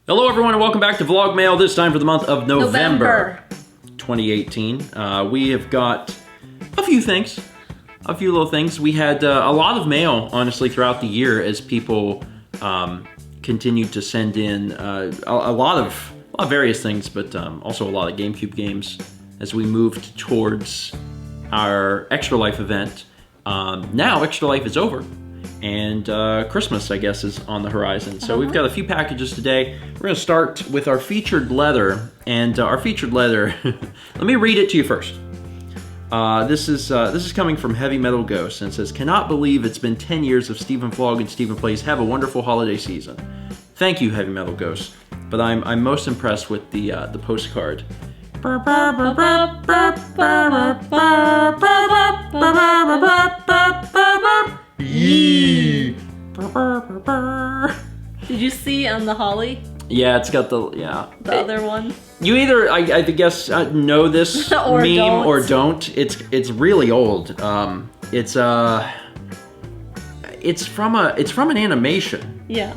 Hello everyone and welcome back to VlogMail, this time for the month of November. 2018. We have got a few little things. We had a lot of mail, honestly, throughout the year as people continued to send in a lot of various things, but also a lot of GameCube games as we moved towards our Extra Life event. Now Extra Life is over. And Christmas, I guess, is on the horizon. So we've got a few packages today. We're going to start with our featured leather. And our featured leather, let me read it to you first. This is coming from Heavy Metal Ghost, and it says, "Cannot believe it's been 10 years of Stephen Vlog and Stephen Plays. Have a wonderful holiday season." Thank you, Heavy Metal Ghost. But I'm most impressed with the postcard. Yee. Did you see on the holly? Yeah, it's got the other one. You either I guess know this or meme don't. or don't. It's really old. It's from an animation. Yeah.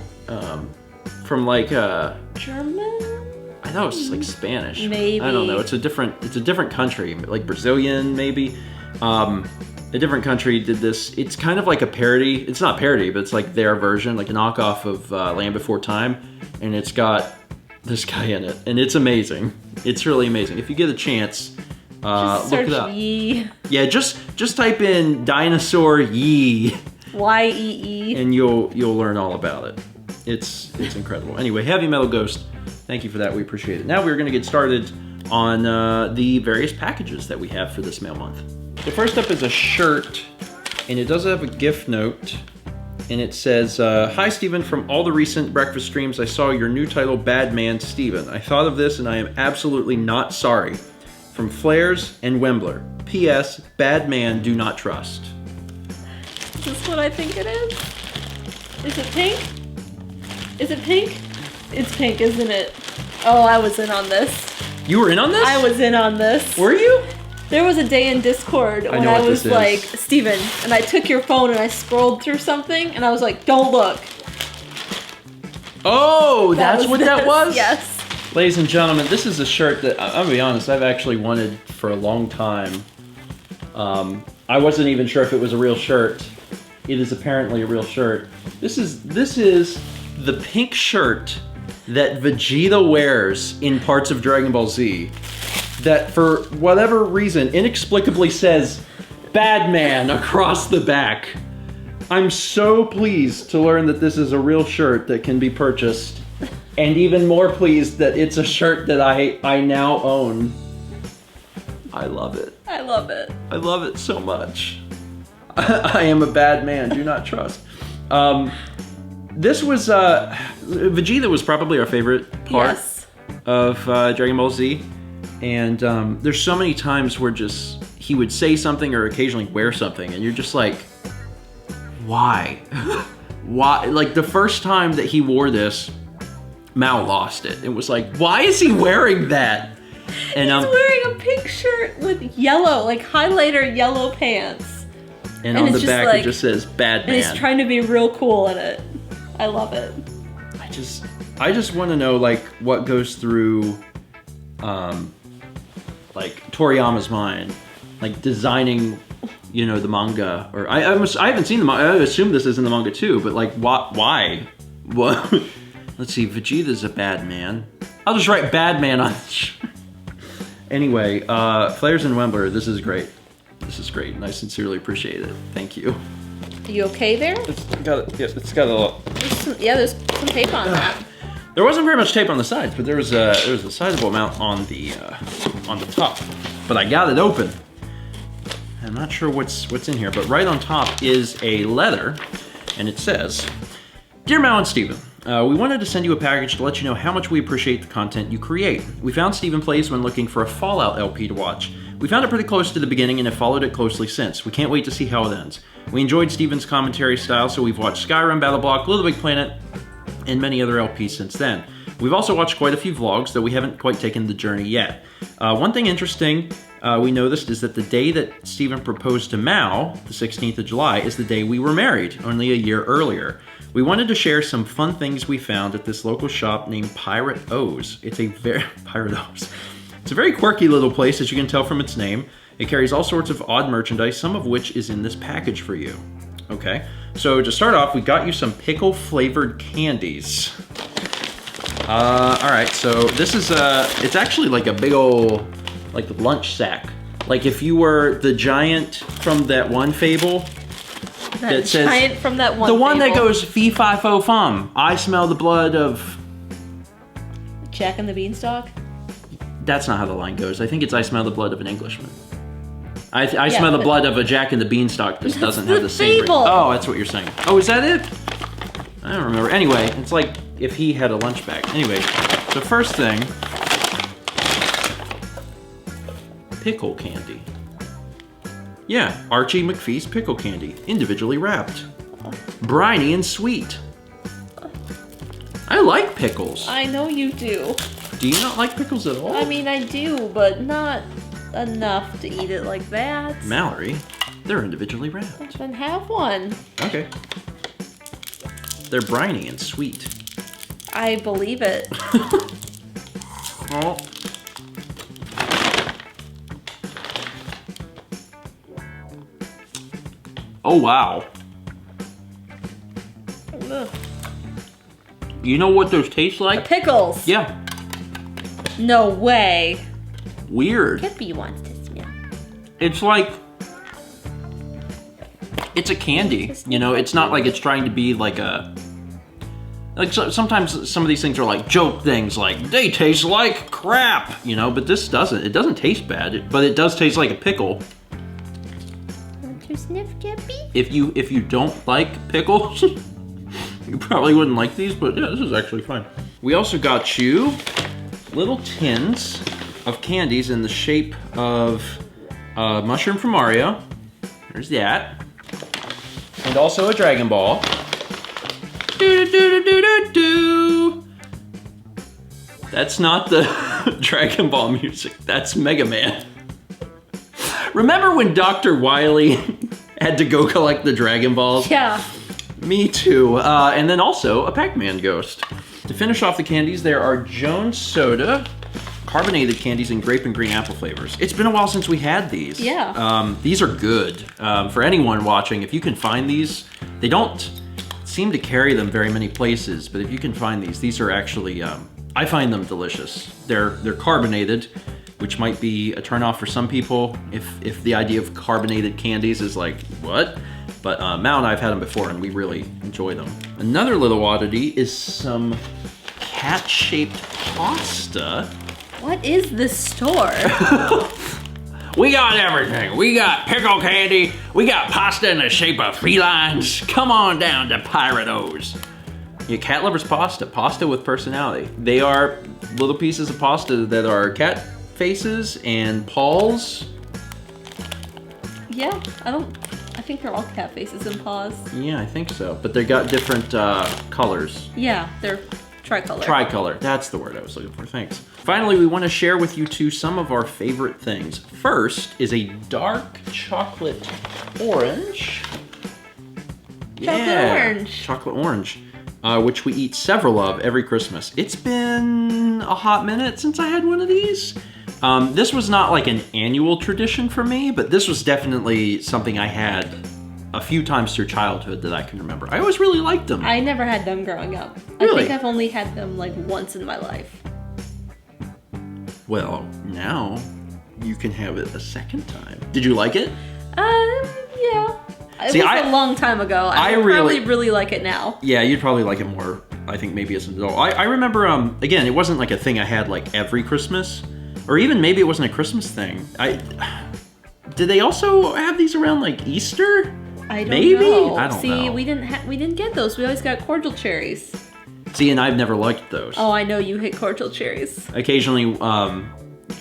From like German. I thought it was like Spanish. Maybe. I don't know. It's a different country, like Brazilian maybe. A different country did this. It's kind of like a parody. It's not a parody, but it's like their version, like a knockoff of Land Before Time. And it's got this guy in it. And it's amazing. It's really amazing. If you get a chance, just look it up. Yee. Yeah, just type in dinosaur Yee. Y-E-E. And you'll learn all about it. It's incredible. Anyway, Heavy Metal Ghost, thank you for that. We appreciate it. Now we're going to get started on the various packages that we have for this mail month. So first up is a shirt, and it does have a gift note, and it says, "Hi Stephen, from all the recent breakfast streams, I saw your new title, Bad Man Stephen. I thought of this, and I am absolutely not sorry. From Flares and Wembler. P.S. Bad man, do not trust." Is this what I think it is? Is it pink? Is it pink? It's pink, isn't it? Oh, I was in on this. You were in on this? I was in on this. Were you? There was a day in Discord when I was like, "Steven," and I took your phone and I scrolled through something and I was like, "Don't look." Oh, that's what that was? Yes. Ladies and gentlemen, this is a shirt that, I'll be honest, I've actually wanted for a long time. I wasn't even sure if it was a real shirt. It is apparently a real shirt. This is the pink shirt that Vegeta wears in parts of Dragon Ball Z. That for whatever reason inexplicably says "Bad Man" across the back. I'm so pleased to learn that this is a real shirt that can be purchased, and even more pleased that it's a shirt that I now own. I love it. I love it. I love it so much. I am a bad man, do not trust. This was Vegeta was probably our favorite part of Dragon Ball Z. And there's so many times where just he would say something or occasionally wear something, and you're just like, why? Why? Like the first time that he wore this, Mao lost it. It was like, why is he wearing that? And he's wearing a pink shirt with yellow, like highlighter yellow pants. And on the back it just says "Bad Man." And he's trying to be real cool in it. I love it. I just want to know like what goes through like Toriyama's mind, like designing, you know, the manga. Or I haven't seen the manga. I assume this is in the manga too. But like, why? What? Let's see. Vegeta's a bad man. I'll just write "Bad Man" on the shirt. Anyway, Flares and Wembler. This is great. This is great, and I sincerely appreciate it. Thank you. Are you okay there? It's got a lot. There's some tape on that. There wasn't very much tape on the sides, but there was a sizable amount on the top. But I got it open. I'm not sure what's in here, but right on top is a letter, and it says, "Dear Mal and Steven, we wanted to send you a package to let you know how much we appreciate the content you create. We found Stephen Plays when looking for a Fallout LP to watch. We found it pretty close to the beginning and have followed it closely since. We can't wait to see how it ends. We enjoyed Stephen's commentary style, so we've watched Skyrim, Battle Block, Little Big Planet, and many other LPs since then. We've also watched quite a few vlogs, though we haven't quite taken the journey yet. One thing interesting we noticed is that the day that Stephen proposed to Mao, the 16th of July, is the day we were married, only a year earlier. We wanted to share some fun things we found at this local shop named Pirate O's. It's a very quirky little place, as you can tell from its name. It carries all sorts of odd merchandise, some of which is in this package for you. Okay, so to start off, we got you some pickle flavored candies. All right, so this is it's actually like a big old, like lunch sack. Like if you were the giant from that one fable. That says, giant from that one the one fable. that goes fee fi fo fum. I smell the blood of Jack and the Beanstalk? That's not how the line goes. I think it's I smell the blood of an Englishman. I smell the blood of a Jack and the Beanstalk. This doesn't have the same ring. Oh, that's what you're saying. Oh, is that it? I don't remember. Anyway, it's like if he had a lunch bag. Anyway, the first thing, pickle candy. Yeah, Archie McPhee's pickle candy, individually wrapped. Briny and sweet. I like pickles. I know you do. Do you not like pickles at all? I mean, I do, but not enough to eat it like that. Mallory, they're individually wrapped. Then have one. Okay. They're briny and sweet. I believe it. Oh. Oh, wow. Ugh. You know what those taste like? Pickles. Yeah. No way. Weird. Kippy wants to smell. It's like, it's a candy. You know, it's not like it's trying to be like a, like sometimes some of these things are like joke things, like they taste like crap, you know, but this doesn't. It doesn't taste bad, but it does taste like a pickle. Want to sniff, Kippy? If you don't like pickles, you probably wouldn't like these, but yeah, this is actually fine. We also got you little tins of candies in the shape of mushroom from Mario. There's that. And also a Dragon Ball. Do-do-do-do-do-do. That's not the Dragon Ball music. That's Mega Man. Remember when Dr. Wily had to go collect the Dragon Balls? Yeah. Me too. And then also a Pac-Man ghost. To finish off the candies, there are Jones Soda, carbonated candies in grape and green apple flavors. It's been a while since we had these. Yeah. These are good. For anyone watching, if you can find these, they don't seem to carry them very many places, but if you can find these are actually, I find them delicious. They're carbonated, which might be a turnoff for some people if the idea of carbonated candies is like, what? But Mal and I have had them before and we really enjoy them. Another little oddity is some cat-shaped pasta. What is this store? We got everything. We got pickle candy. We got pasta in the shape of felines. Come on down to Pirate O's. Yeah, cat lovers pasta. Pasta with personality. They are little pieces of pasta that are cat faces and paws. Yeah, I think they're all cat faces and paws. Yeah, I think so. But they got different colors. Yeah, they're tricolor. Tricolor. That's the word I was looking for. Thanks. Finally, we want to share with you two some of our favorite things. First is a dark chocolate orange. Chocolate orange, which we eat several of every Christmas. It's been a hot minute since I had one of these. This was not like an annual tradition for me, but this was definitely something I had a few times through childhood that I can remember. I always really liked them. I never had them growing up. Really? I think I've only had them like once in my life. Well, now you can have it a second time. Did you like it? Yeah. It was a long time ago. I probably really like it now. Yeah, you'd probably like it more, I think, maybe as an adult. I remember, again, it wasn't like a thing I had like every Christmas, or even maybe it wasn't a Christmas thing. Did they also have these around like Easter? I don't know. I don't know. See, we didn't get those. We always got cordial cherries. See, and I've never liked those. Oh, I know you hate cordial cherries. Occasionally, you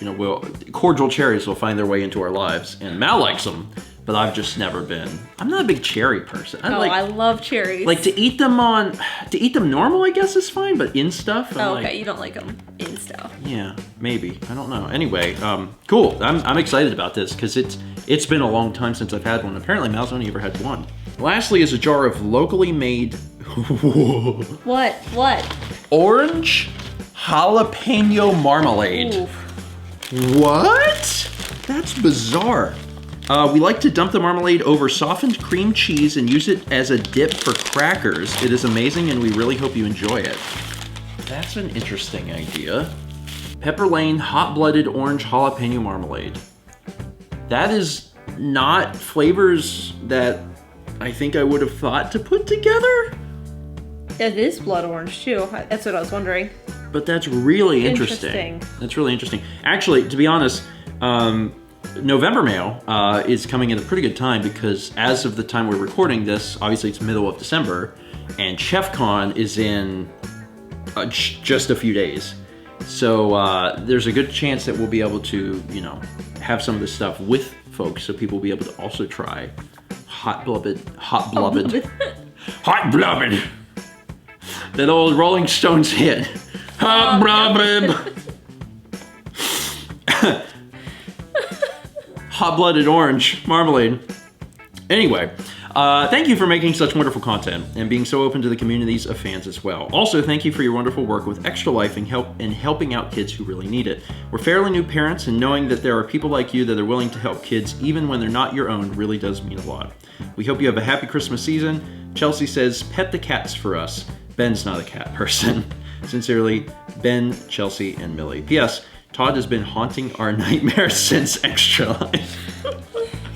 know, cordial cherries will find their way into our lives, and Mal likes them, but I've just never been. I'm not a big cherry person. I love cherries. Like to eat them normal, I guess is fine, but in stuff. Okay, you don't like them in stuff. Yeah, maybe. I don't know. Anyway, cool. I'm excited about this because it's been a long time since I've had one. Apparently, Mal's only ever had one. Lastly is a jar of locally made What? What? Orange jalapeno marmalade. Oof. What? That's bizarre. We like to dump the marmalade over softened cream cheese and use it as a dip for crackers. It is amazing and we really hope you enjoy it. That's an interesting idea. Pepper Lane hot-blooded orange jalapeno marmalade. That is not flavors that I think I would have thought to put together. It is blood orange too. That's what I was wondering. But that's really interesting. That's really interesting. Actually, to be honest, November mail is coming at a pretty good time because as of the time we're recording this, obviously it's middle of December, and ChefCon is in just a few days. So there's a good chance that we'll be able to, you know, have some of this stuff with folks so people will be able to also try hot-blooded. That old Rolling Stones hit. Hot-blooded. Hot-blooded orange marmalade. Anyway, thank you for making such wonderful content and being so open to the communities of fans as well. Also, thank you for your wonderful work with Extra Life and helping out kids who really need it. We're fairly new parents, and knowing that there are people like you that are willing to help kids even when they're not your own really does mean a lot. We hope you have a happy Christmas season. Chelsea says, pet the cats for us. Ben's not a cat person. Sincerely, Ben, Chelsea, and Millie. P.S. Todd has been haunting our nightmares since Extra Life.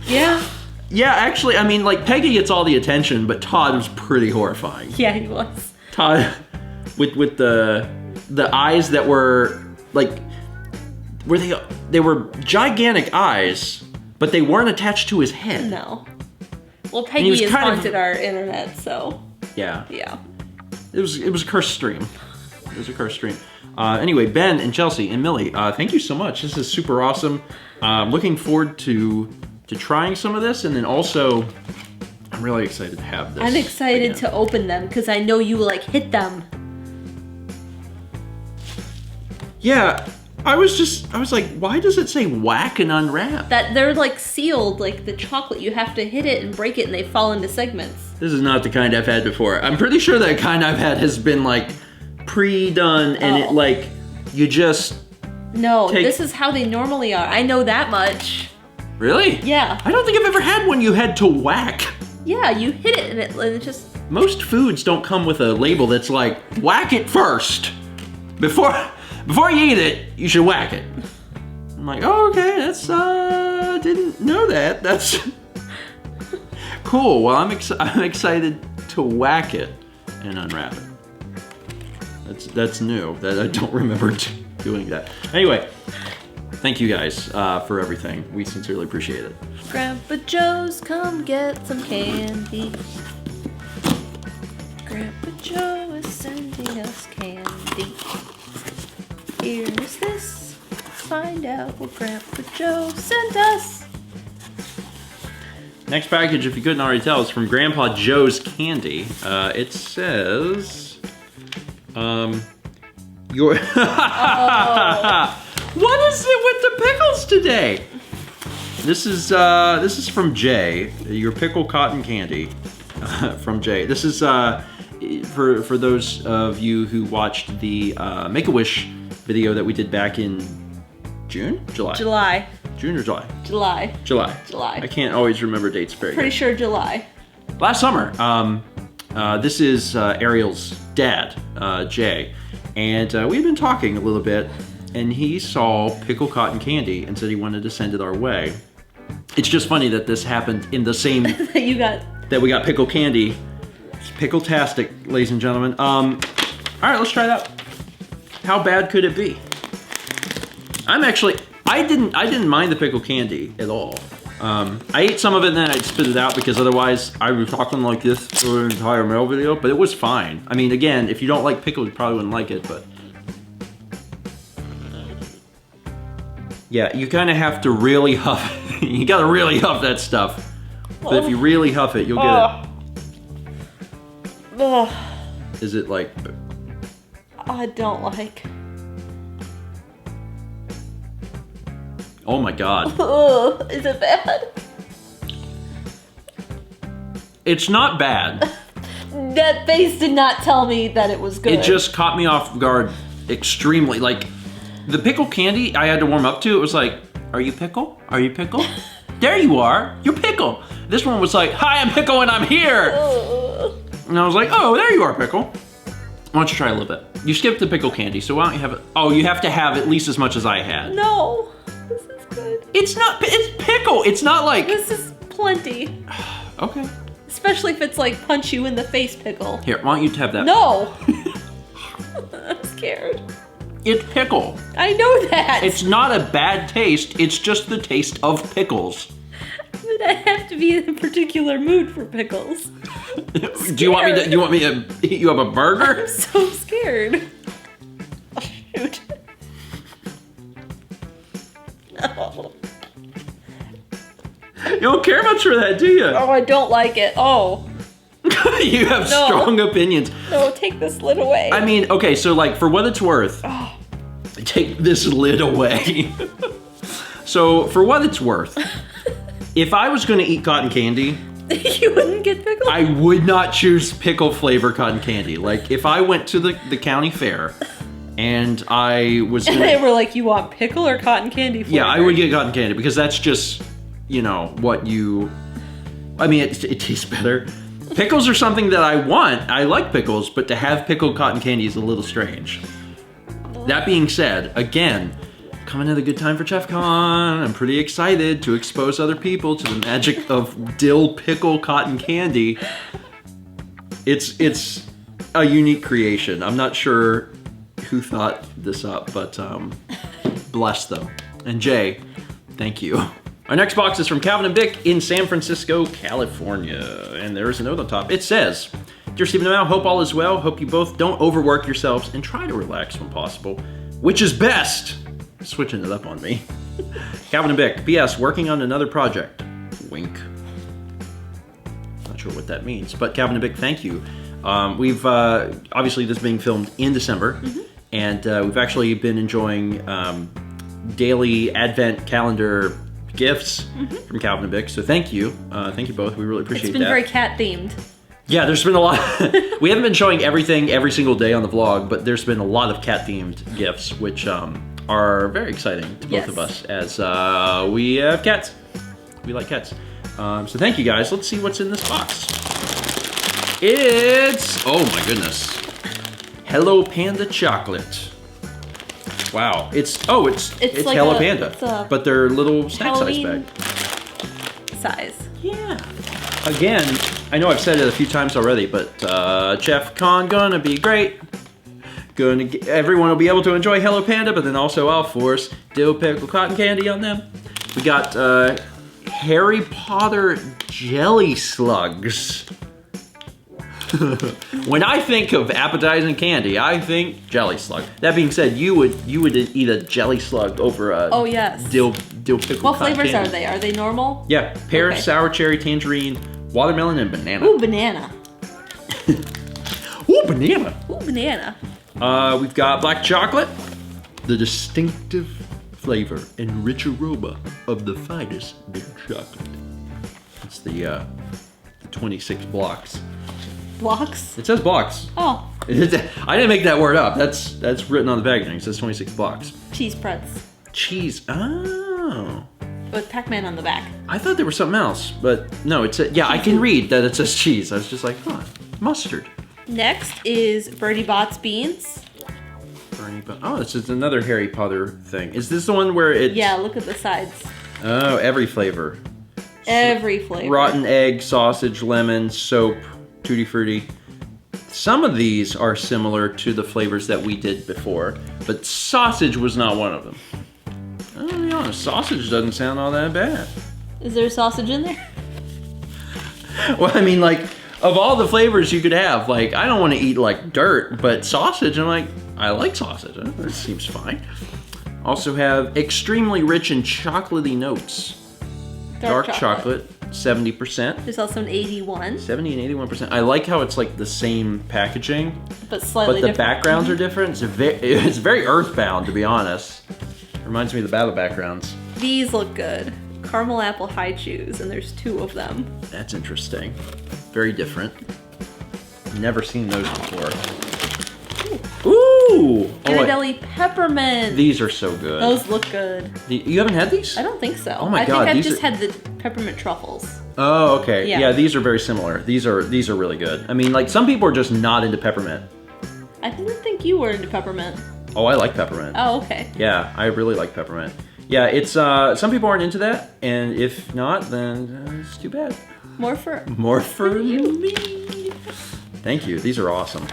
Yeah. Yeah, actually, I mean, like, Peggy gets all the attention, but Todd was pretty horrifying. Yeah, he was. Todd, with the eyes that were, like, they were gigantic eyes, but they weren't attached to his head. No. Well, Peggy has haunted our internet, so. Yeah. Yeah. It was a cursed stream. It was a cursed stream. Anyway, Ben and Chelsea and Millie, thank you so much. This is super awesome. Looking forward to trying some of this, and then also, I'm really excited to have this. I'm excited to open them because I know you like hit them. Yeah, I was like, why does it say whack and unwrap? That they're like sealed, like the chocolate. You have to hit it and break it, and they fall into segments. This is not the kind I've had before. I'm pretty sure that kind I've had has been like pre-done, and it like you just. No, this is how they normally are. I know that much. Really? Yeah. I don't think I've ever had one you had to whack. Yeah, you hit it and it just... Most foods don't come with a label that's like, whack it first. Before you eat it, you should whack it. I'm like, oh, okay, that's, didn't know that. That's cool. Well, I'm excited to whack it and unwrap it. That's new. That I don't remember doing that. Anyway. Thank you guys for everything. We sincerely appreciate it. Grandpa Joe's, come get some candy. Grandpa Joe is sending us candy. Here's this. Find out what Grandpa Joe sent us. Next package, if you couldn't already tell, is from Grandpa Joe's Candy. It says, your... What is it with the pickles today? This is from Jay, your pickle cotton candy from Jay. This is for those of you who watched the Make-A-Wish video that we did back in June? July. June or July? July. I can't always remember dates very Pretty good. sure July. Last summer, this is Ariel's dad, Jay, and we've been talking a little bit. And he saw pickle cotton candy and said he wanted to send it our way. It's just funny that this happened in the same that we got pickle candy. It's pickle-tastic, ladies and gentlemen. All right, let's try it out. How bad could it be? I didn't mind the pickle candy at all. I ate some of it and then I'd spit it out because otherwise I was talking like this for an entire mail video, but it was fine. I mean, again, if you don't like pickle, you probably wouldn't like it, but. Yeah, you kind of have to really huff it. You gotta really huff that stuff. But if you really huff it, you'll get it. Is it like... I don't like. Oh my god. Is it bad? It's not bad. That face did not tell me that it was good. It just caught me off guard extremely. Like, the pickle candy I had to warm up to, it was like, are you Pickle? Are you Pickle? There you are. You're Pickle. This one was like, hi, I'm Pickle and I'm here. And I was like, oh, there you are, Pickle. Why don't you try a little bit? You skipped the pickle candy, so why don't you have it? Oh, you have to have at least as much as I had. No, this is good. It's not, it's pickle. It's not like. This is plenty. Okay. Especially if it's like punch you in the face pickle. Here, why don't you have that? No. I'm scared. It's pickle. I know that. It's not a bad taste. It's just the taste of pickles. But I have to be in a particular mood for pickles. Do you want me to heat you up a burger? I'm so scared. Oh, shoot. No. You don't care much for that, do you? Oh, I don't like it. Oh. You have strong opinions. No, take this lid away. I mean, okay, so like for what it's worth, Oh. take this lid away. So for what it's worth, if I was gonna eat cotton candy, You wouldn't get pickle? I would not choose pickle flavor cotton candy. Like if I went to the county fair and I was And gonna, they were like, you want pickle or cotton candy flavor? yeah, I would get cotton candy because that's just, you know, what you, I mean, it tastes better. Pickles are something that I want. I like pickles, but to have pickled cotton candy is a little strange. That being said, again, coming at a good time for ChefCon. I'm pretty excited to expose other people to the magic of dill pickle cotton candy. It's a unique creation. I'm not sure who thought this up, but bless them. And Jay, thank you. Our next box is from Calvin and Bick in San Francisco, California. And there is a note on top. It says, Dear Stephen and Amell, hope all is well. Hope you both don't overwork yourselves and try to relax when possible. Which is best? Switching it up on me. Calvin and Bick, P.S. Working on another project. Wink. Not sure what that means. But Calvin and Bick, thank you. We've, obviously this being filmed in December. Mm-hmm. And we've actually been enjoying daily advent calendar gifts from Calvin and Bick, so thank you. Thank you both. We really appreciate that. It's been very cat themed. Yeah, there's been a lot. We haven't been showing everything every single day on the vlog, but there's been a lot of cat themed gifts, which are very exciting to both of us as we have cats. We like cats. So thank you guys. Let's see what's in this box. It's, oh my goodness, Hello Panda chocolate. Wow, it's like Hello Panda, but they're little snack size bag. Size. Yeah. Again, I know I've said it a few times already, but ChefCon gonna be great. Everyone will be able to enjoy Hello Panda, but then also I'll force dill pickle cotton candy on them. We got Harry Potter jelly slugs. When I think of appetizing candy, I think jelly slug. That being said, you would eat a jelly slug over a dill pickle. What flavors candy. are they? Are they normal? Yeah, pear, sour cherry, tangerine, watermelon, and banana. Ooh, banana. Ooh, banana. Ooh, banana. We've got black chocolate, the distinctive flavor and rich aroma of the finest milk chocolate. It's the 26 blocks. Blocks? It says blocks. Oh. I didn't make that word up. That's written on the packaging. It says 26 blocks. Cheese pretz. Cheese. Oh. With Pac-Man on the back. I thought there was something else, but no, it's yeah, I can read that it says cheese. I was just like, huh, mustard. Next is Bertie Bott's beans. Oh, this is another Harry Potter thing. Is this the one where it's... Yeah, look at the sides. Oh, every flavor. Every flavor. Rotten egg, sausage, lemon, soap, tutti frutti. Some of these are similar to the flavors that we did before, but sausage was not one of them. I'll be honest, sausage doesn't sound all that bad. Is there sausage in there? Well, I mean, like, of all the flavors you could have, like, I don't want to eat, like, dirt, but sausage, I'm like, I like sausage. That seems fine. Also have extremely rich and chocolatey notes. Dark chocolate. 70%. There's also an 81. 70 and 81%. I like how it's like the same packaging, but slightly different. Backgrounds are different. It's very earthbound, to be honest. Reminds me of the battle backgrounds. These look good. Caramel apple high chews, and there's 2 of them. That's interesting. Very different. Never seen those before. Ooh! Ghirardelli peppermint. These are so good. Those look good. You haven't had these? I don't think so. Oh my god, I think I've just had the peppermint truffles. Oh, okay. Yeah. Yeah, these are very similar. These are really good. I mean, like, some people are just not into peppermint. I didn't think you were into peppermint. Oh, I like peppermint. Oh, okay. Yeah, I really like peppermint. Yeah, it's, some people aren't into that, and if not, then it's too bad. More for me. Thank you. These are awesome.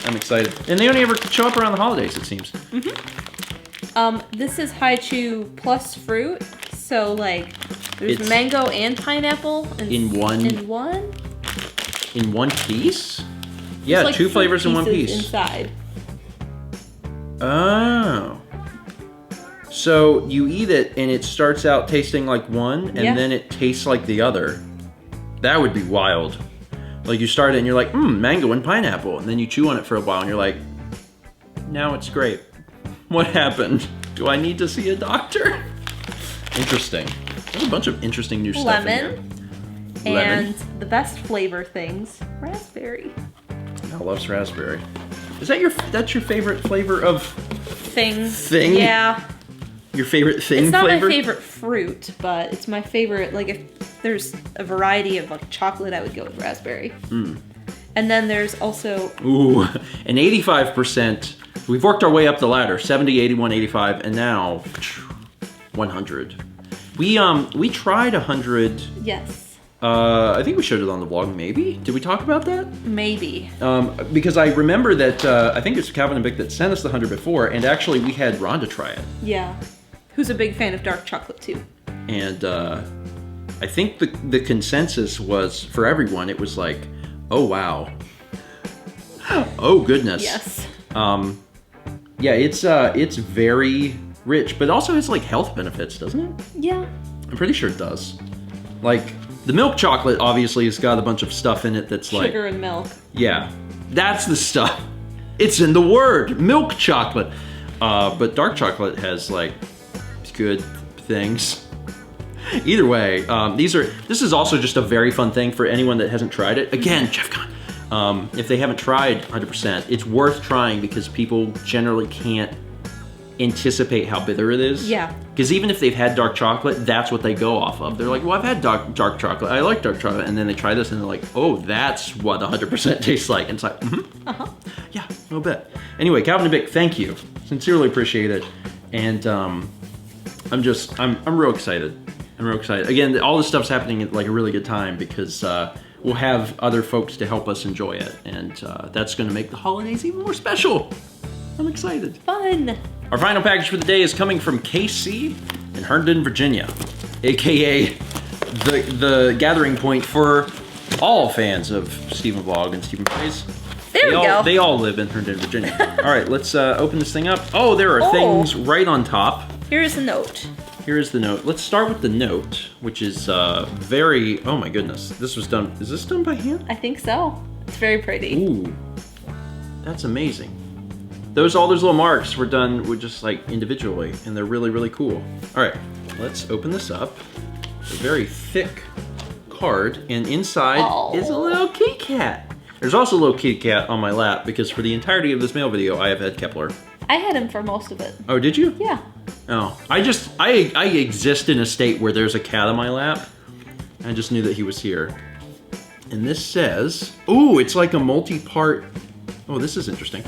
I'm excited. And they only ever show up around the holidays, it seems. This is Haichu plus fruit. So, like, there's mango and pineapple. In one piece? Yeah, like 2 flavors in one piece. Inside. Oh. So you eat it and it starts out tasting like one and then it tastes like the other. That would be wild. Like you start it and you're like, mango and pineapple. And then you chew on it for a while and you're like, now it's grape. What happened? Do I need to see a doctor? Interesting. There's a bunch of interesting new stuff in here. And the best flavor things, raspberry. Mel loves raspberry. Is that that's your favorite flavor of thing? Yeah. Your favorite thing flavor? It's not flavor? my favorite fruit, but it's my favorite. Like if there's a variety of like chocolate, I would go with raspberry. And then there's also an 85%. We've worked our way up the ladder. 70, 81, 85, and now 100. We tried 100. Yes. I think we showed it on the vlog, maybe? Did we talk about that? Maybe. Because I remember that, I think it's Calvin and Bick that sent us the 100 before, and actually we had Rhonda try it. Yeah. Who's a big fan of dark chocolate, too. And I think the consensus was, for everyone, it was like, oh, wow. Oh, goodness. Yes. Yeah, it's very rich, but also has, like, health benefits, doesn't it? Yeah. I'm pretty sure it does. Like, the milk chocolate obviously has got a bunch of stuff in it that's like... Sugar and milk. Yeah, that's the stuff. It's in the word, milk chocolate. But dark chocolate has like good things. Either way, this is also just a very fun thing for anyone that hasn't tried it. Again, Jeff Con. If they haven't tried 100%, it's worth trying because people generally can't anticipate how bitter it is. Yeah. Because even if they've had dark chocolate, that's what they go off of. They're like, well, I've had dark chocolate. I like dark chocolate. And then they try this and they're like, oh, that's what 100% tastes like. And it's like, yeah, a little bit. Anyway, Calvin and Bick, thank you. Sincerely appreciate it. And I'm real excited. I'm real excited. Again, all this stuff's happening at like a really good time because we'll have other folks to help us enjoy it. And that's going to make the holidays even more special. I'm excited. Fun. Our final package for the day is coming from KC in Herndon, Virginia, aka the gathering point for all fans of Stephen Vlog and Stephen Plays. There we go. They all live in Herndon, Virginia. All right, let's open this thing up. Oh, there are things right on top. Here is the note. Here is the note. Let's start with the note, which is very, oh my goodness. This was done, is this done by hand? I think so. It's very pretty. Ooh, that's amazing. All those little marks were done with just like individually, and they're really, really cool. All right, let's open this up. It's a very thick card, and inside is a little kitty cat. There's also a little kitty cat on my lap because for the entirety of this mail video, I have had Kepler. I had him for most of it. Oh, did you? Yeah. Oh, I exist in a state where there's a cat on my lap. I just knew that he was here. And this says, ooh, it's like a multi-part, oh, this is interesting.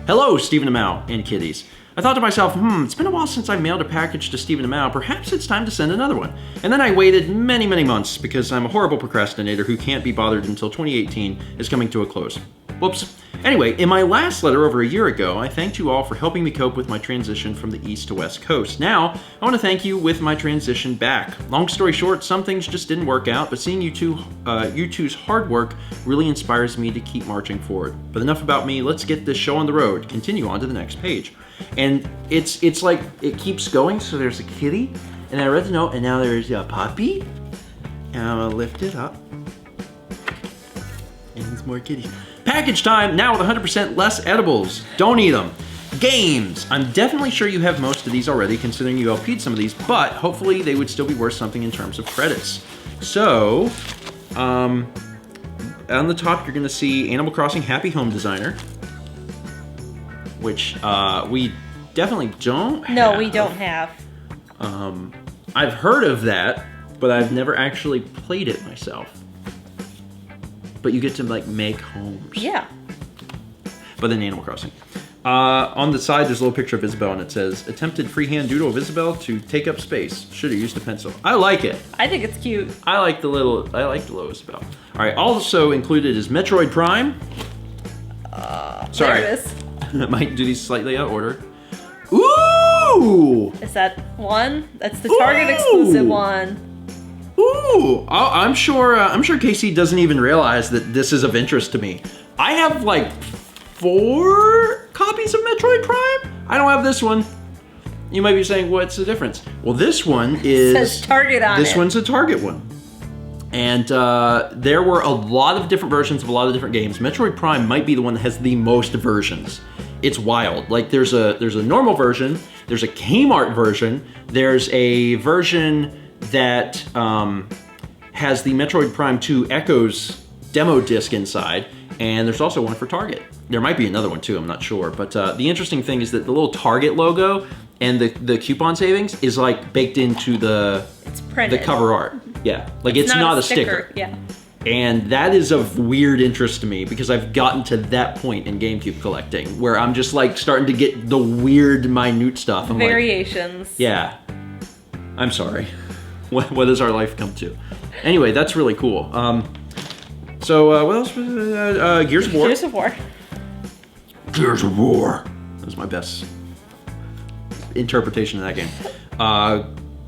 Hello, Stephen Amell and kitties. I thought to myself, it's been a while since I mailed a package to Stephen Amell. Perhaps it's time to send another one. And then I waited many, many months because I'm a horrible procrastinator who can't be bothered until 2018 is coming to a close. Whoops. Anyway, in my last letter over a year ago, I thanked you all for helping me cope with my transition from the East to West Coast. Now, I want to thank you with my transition back. Long story short, some things just didn't work out, but seeing you two's hard work really inspires me to keep marching forward. But enough about me, let's get this show on the road. Continue on to the next page. And it's like, it keeps going, so there's a kitty, and I read the note, and now there's a puppy, and I'm gonna lift it up, and there's more kitties. Package time, now with 100% less edibles. Don't eat them. Games. I'm definitely sure you have most of these already, considering you LP'd some of these, but hopefully they would still be worth something in terms of credits. So, on the top, you're gonna see Animal Crossing Happy Home Designer, which we definitely don't have. No, we don't have. I've heard of that, but I've never actually played it myself. But you get to like make homes. Yeah. But then Animal Crossing. On the side, there's a little picture of Isabelle, and it says, attempted freehand doodle of Isabelle to take up space. Should have used a pencil. I like it. I think it's cute. I like the little Isabelle. All right, also included is Metroid Prime. Sorry. There it is. I might do these slightly out of order. Ooh! Is that one? That's the Target exclusive one. Ooh! I'm sure Casey doesn't even realize that this is of interest to me. I have like 4 copies of Metroid Prime. I don't have this one. You might be saying, what's the difference? Well, this one is... It says Target on it. This one's a Target one. And there were a lot of different versions of a lot of different games. Metroid Prime might be the one that has the most versions. It's wild. Like there's a normal version, there's a Kmart version, there's a version that has the Metroid Prime 2 Echoes demo disc inside, and there's also one for Target. There might be another one too, I'm not sure. But the interesting thing is that the little Target logo and the coupon savings is like baked into the cover art. Yeah, like it's not a sticker. Yeah. And that is of weird interest to me because I've gotten to that point in GameCube collecting where I'm just like starting to get the weird, minute stuff. I'm variations. Like, yeah. I'm sorry. What has our life come to? Anyway, that's really cool. So what else was Gears of War. Gears of War. Gears of War. That was my best interpretation of that game.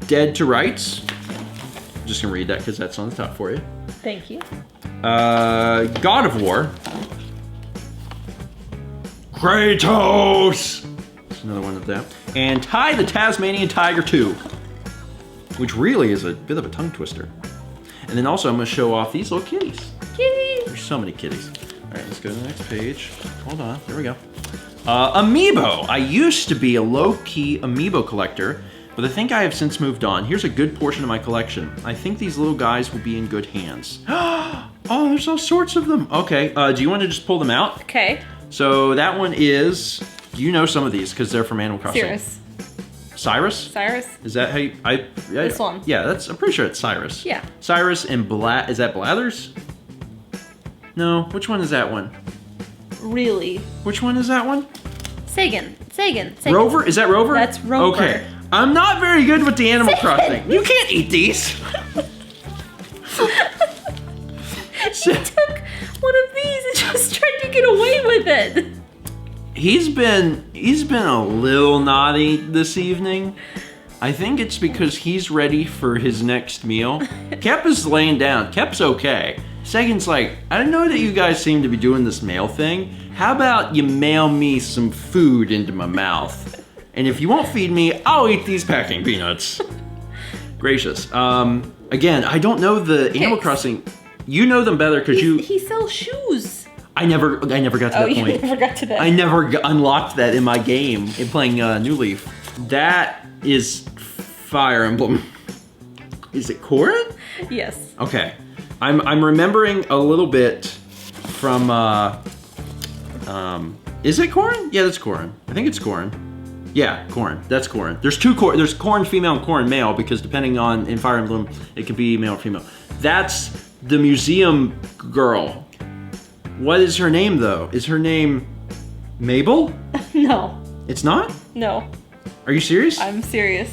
Dead to Rights. I'm just gonna read that because that's on the top for you. Thank you. God of War. Kratos! That's another one of them. And Ty the Tasmanian Tiger 2. Which really is a bit of a tongue twister. And then also I'm gonna show off these little kitties. Kitties! There's so many kitties. All right, let's go to the next page. Hold on, there we go. Amiibo. I used to be a low-key Amiibo collector, but I think I have since moved on. Here's a good portion of my collection. I think these little guys will be in good hands. Oh, there's all sorts of them. Okay, do you want to just pull them out? Okay. So that one is, you know some of these because they're from Animal Crossing. Cyrus. Cyrus? Cyrus. Is that how you, This one. Yeah, I'm pretty sure it's Cyrus. Yeah. Cyrus and is that Blathers? No, which one is that one? Really? Which one is that one? Sagan. Rover? Is that Rover? That's Rover. Okay. I'm not very good with the Animal Crossing. You can't eat these. He took one of these and just tried to get away with it. He's been a little naughty this evening. I think it's because he's ready for his next meal. Kep is laying down. Kep's okay. Sagan's like, I know that you guys seem to be doing this mail thing. How about you mail me some food into my mouth? And if you won't feed me, I'll eat these packing peanuts. Gracious. Again, I don't know the Animal Crossing. You know them better because He sells shoes. I never got to that point. You never got to that. I never unlocked that in my game in playing New Leaf. That is Fire Emblem. Is it Corrin? Yes. Okay. I'm remembering a little bit from is it Corrin? Yeah, that's Corrin. I think it's Corrin. Yeah, Corrin. That's Corrin. There's two Corrin. There's Corrin female and Corrin male because depending on in Fire Emblem, it could be male or female. That's the museum girl. What is her name though? Is her name Mabel? No. It's not? No. Are you serious? I'm serious.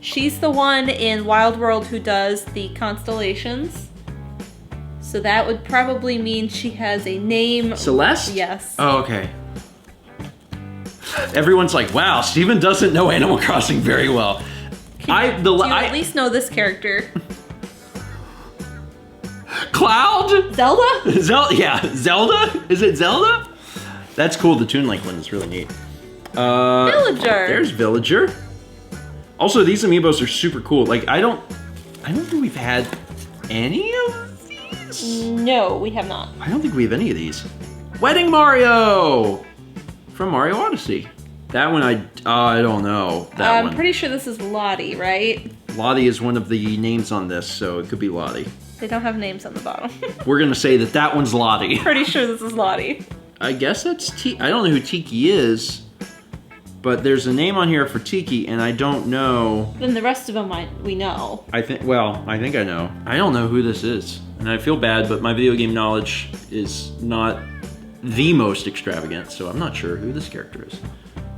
She's the one in Wild World who does the constellations. So that would probably mean she has a name. Celeste? Yes. Oh, okay. Everyone's like, wow, Steven doesn't know Animal Crossing very well. Do you at least know this character? Cloud? Zelda? Yeah, Zelda? Is it Zelda? That's cool. The Toon Link one is really neat. Villager. There's Villager. Also, these Amiibos are super cool. Like, I don't think we've had any of these. No, we have not. I don't think we have any of these. Wedding Mario from Mario Odyssey. That one I don't know. I'm pretty sure this is Lottie, right? Lottie is one of the names on this, so it could be Lottie. They don't have names on the bottom. We're gonna say that that one's Lottie. Pretty sure this is Lottie. I guess that's I don't know who Tiki is, but there's a name on here for Tiki, and I don't know. Then the rest of them we know. I think I know. I don't know who this is, and I feel bad, but my video game knowledge is not the most extravagant, so I'm not sure who this character is.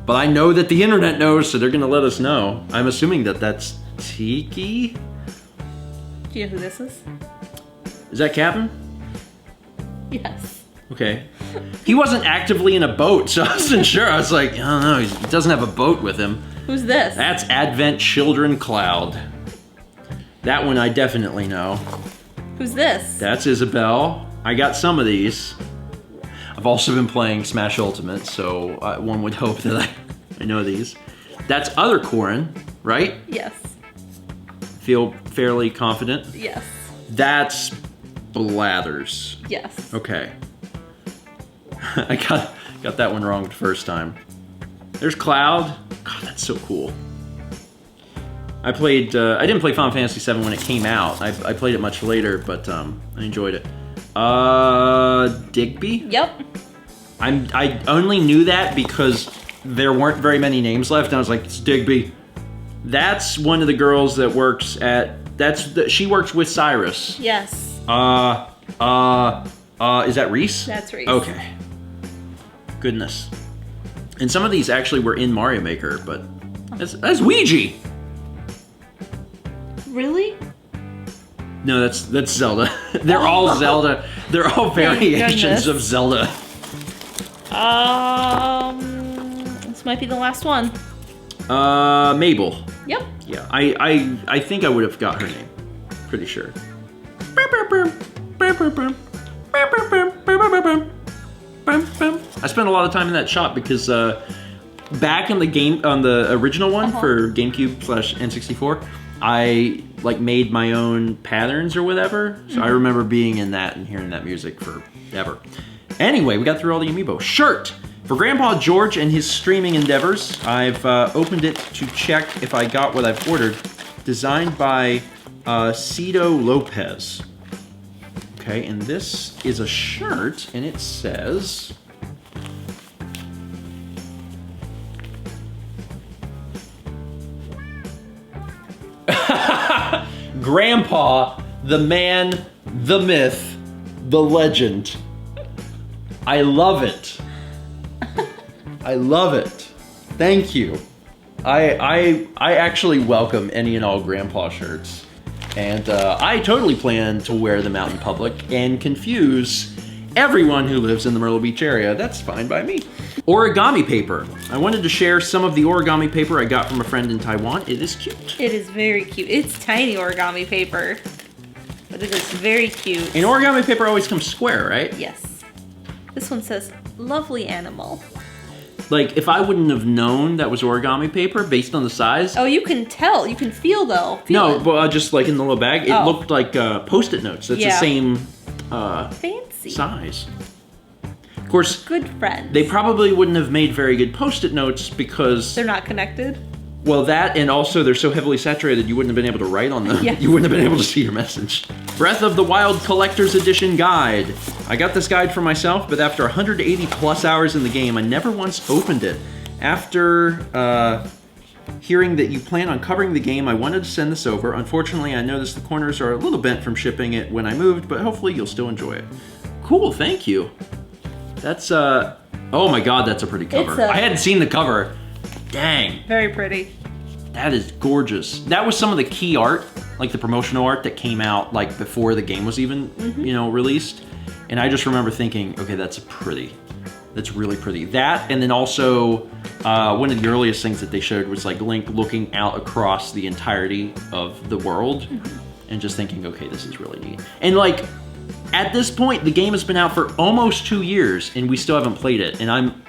But I know that the internet knows, so they're gonna let us know. I'm assuming that that's Tiki. Do you know who this is? Is that Captain? Yes. Okay. He wasn't actively in a boat, so I wasn't sure. I was like, I don't know, he doesn't have a boat with him. Who's this? That's Advent Children Cloud. That one I definitely know. Who's this? That's Isabelle. I got some of these. I've also been playing Smash Ultimate, so one would hope that I know these. That's Other Corin, right? Yes. Feel fairly confident? Yes. That's Blathers. Yes. Okay. I got that one wrong the first time. There's Cloud. God, that's so cool. I didn't play Final Fantasy VII when it came out. I played it much later, but I enjoyed it. Digby? Yep. I only knew that because there weren't very many names left, and I was like, it's Digby. That's one of the girls that works at, she works with Cyrus. Yes. Is that Reese? That's Reese. Okay. Goodness. And some of these actually were in Mario Maker, but that's Ouija. Really? No, that's Zelda. They're all Zelda. They're all variations of Zelda. This might be the last one. Mabel. Yep. Yeah, I think I would have got her name. Pretty sure. I spent a lot of time in that shop because back in the game, on the original one for GameCube / N64, I like made my own patterns or whatever. So I remember being in that and hearing that music forever. Anyway, we got through all the Amiibo. Shirt! For Grandpa George and his streaming endeavors, I've opened it to check if I got what I've ordered. Designed by Cito Lopez. Okay, and this is a shirt, and it says... Grandpa, the man, the myth, the legend. I love it. I love it. Thank you. I actually welcome any and all Grandpa shirts. And I totally plan to wear them out in public and confuse everyone who lives in the Myrtle Beach area. That's fine by me. Origami paper. I wanted to share some of the origami paper I got from a friend in Taiwan. It is cute. It is very cute. It's tiny origami paper, but it is very cute. And origami paper always comes square, right? Yes. This one says, lovely animal. Like, if I wouldn't have known that was origami paper based on the size. Oh, you can tell. You can feel, though. No, but just like in the little bag, it looked like Post-it notes. It's the same fancy size. Of course, good friends. They probably wouldn't have made very good Post-it notes because... they're not connected? Well, that, and also they're so heavily saturated you wouldn't have been able to write on them. Yes. You wouldn't have been able to see your message. Breath of the Wild Collector's Edition Guide. I got this guide for myself, but after 180 plus hours in the game, I never once opened it. After hearing that you plan on covering the game, I wanted to send this over. Unfortunately, I noticed the corners are a little bent from shipping it when I moved, but hopefully you'll still enjoy it. Cool, thank you. That's, oh my god, that's a pretty cover. I hadn't seen the cover. Dang. Very pretty. That is gorgeous. That was some of the key art, like the promotional art that came out like before the game was even, you know, released. And I just remember thinking, okay, that's pretty. That's really pretty. That, and then also one of the earliest things that they showed was like Link looking out across the entirety of the world and just thinking, okay, this is really neat. And like, at this point, the game has been out for almost 2 years and we still haven't played it. And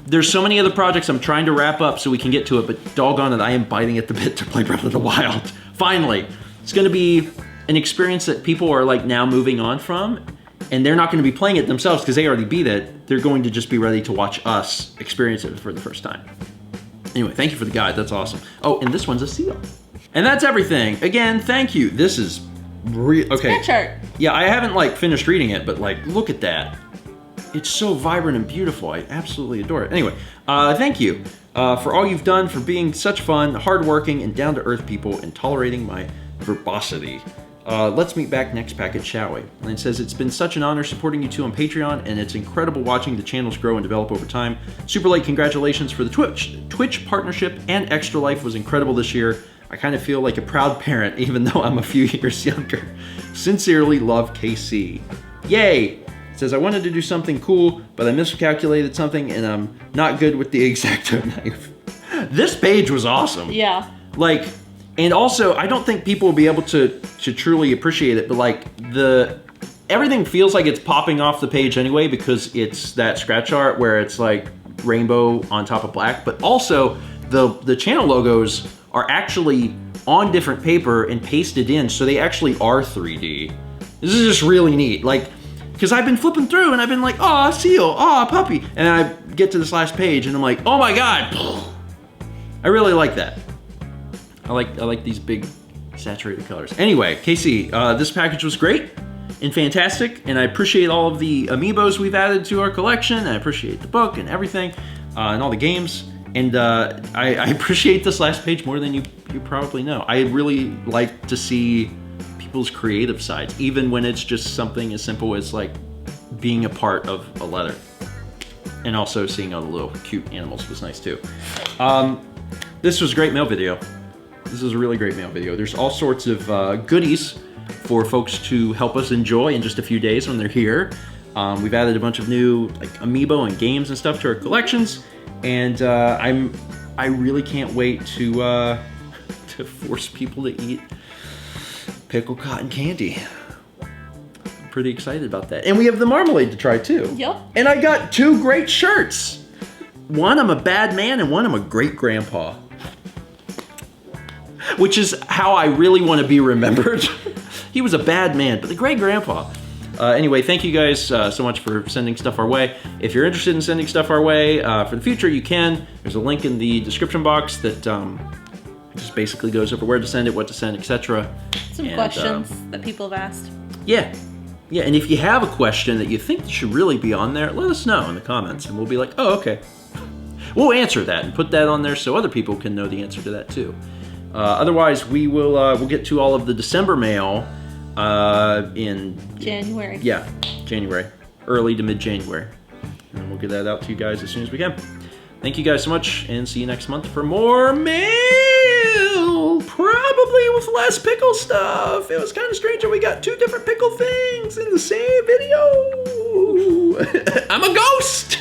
there's so many other projects I'm trying to wrap up so we can get to it, but doggone it, I am biting at the bit to play Breath of the Wild. Finally. It's gonna be an experience that people are like now moving on from, and they're not gonna be playing it themselves because they already beat it. They're going to just be ready to watch us experience it for the first time. Anyway, thank you for the guide, that's awesome. Oh, and this one's a seal. And that's everything. Again, thank you. This is Okay. Sketch art. Yeah, I haven't like finished reading it, but like, look at that. It's so vibrant and beautiful. I absolutely adore it. Anyway, thank you for all you've done, for being such fun, hardworking, and down-to-earth people, and tolerating my verbosity. Let's meet back next package, shall we? And it says, it's been such an honor supporting you two on Patreon, and it's incredible watching the channels grow and develop over time. Super late congratulations for the Twitch partnership, and Extra Life was incredible this year. I kind of feel like a proud parent, even though I'm a few years younger. Sincerely, love, KC. Yay! It says, I wanted to do something cool, but I miscalculated something, and I'm not good with the X-Acto knife. This page was awesome. Yeah. Like, and also, I don't think people will be able to truly appreciate it, but like, everything feels like it's popping off the page anyway, because it's that scratch art where it's like rainbow on top of black, but also the channel logos are actually on different paper and pasted in, so they actually are 3D. This is just really neat. Like, because I've been flipping through and I've been like, oh, seal, oh, puppy. And I get to this last page and I'm like, oh my God. I really like that. I like these big saturated colors. Anyway, Casey, this package was great and fantastic, and I appreciate all of the Amiibos we've added to our collection. I appreciate the book and everything, and all the games. And I appreciate this last page more than you probably know. I really like to see people's creative sides, even when it's just something as simple as like being a part of a letter. And also seeing all the little cute animals was nice too. This was a great mail video. This is a really great mail video. There's all sorts of goodies for folks to help us enjoy in just a few days when they're here. We've added a bunch of new like Amiibo and games and stuff to our collections. And I really can't wait to force people to eat pickle cotton candy. I'm pretty excited about that. And we have the marmalade to try too. Yep. And I got 2 great shirts. One, I'm a bad man, and one, I'm a great grandpa. Which is how I really want to be remembered. He was a bad man, but the great grandpa. Anyway, thank you guys so much for sending stuff our way. If you're interested in sending stuff our way for the future, you can. There's a link in the description box that just basically goes over where to send it, what to send, etc. Some questions that people have asked. Yeah. Yeah, and if you have a question that you think should really be on there, let us know in the comments, and we'll be like, oh, okay. We'll answer that and put that on there so other people can know the answer to that too. Otherwise, we'll get to all of the December mail in January. Yeah, January, early to mid-January, and we'll get that out to you guys as soon as we can. Thank you guys so much, and see you next month for more mail, probably with less pickle stuff. It was kind of strange that we got 2 different pickle things in the same video. I'm a ghost.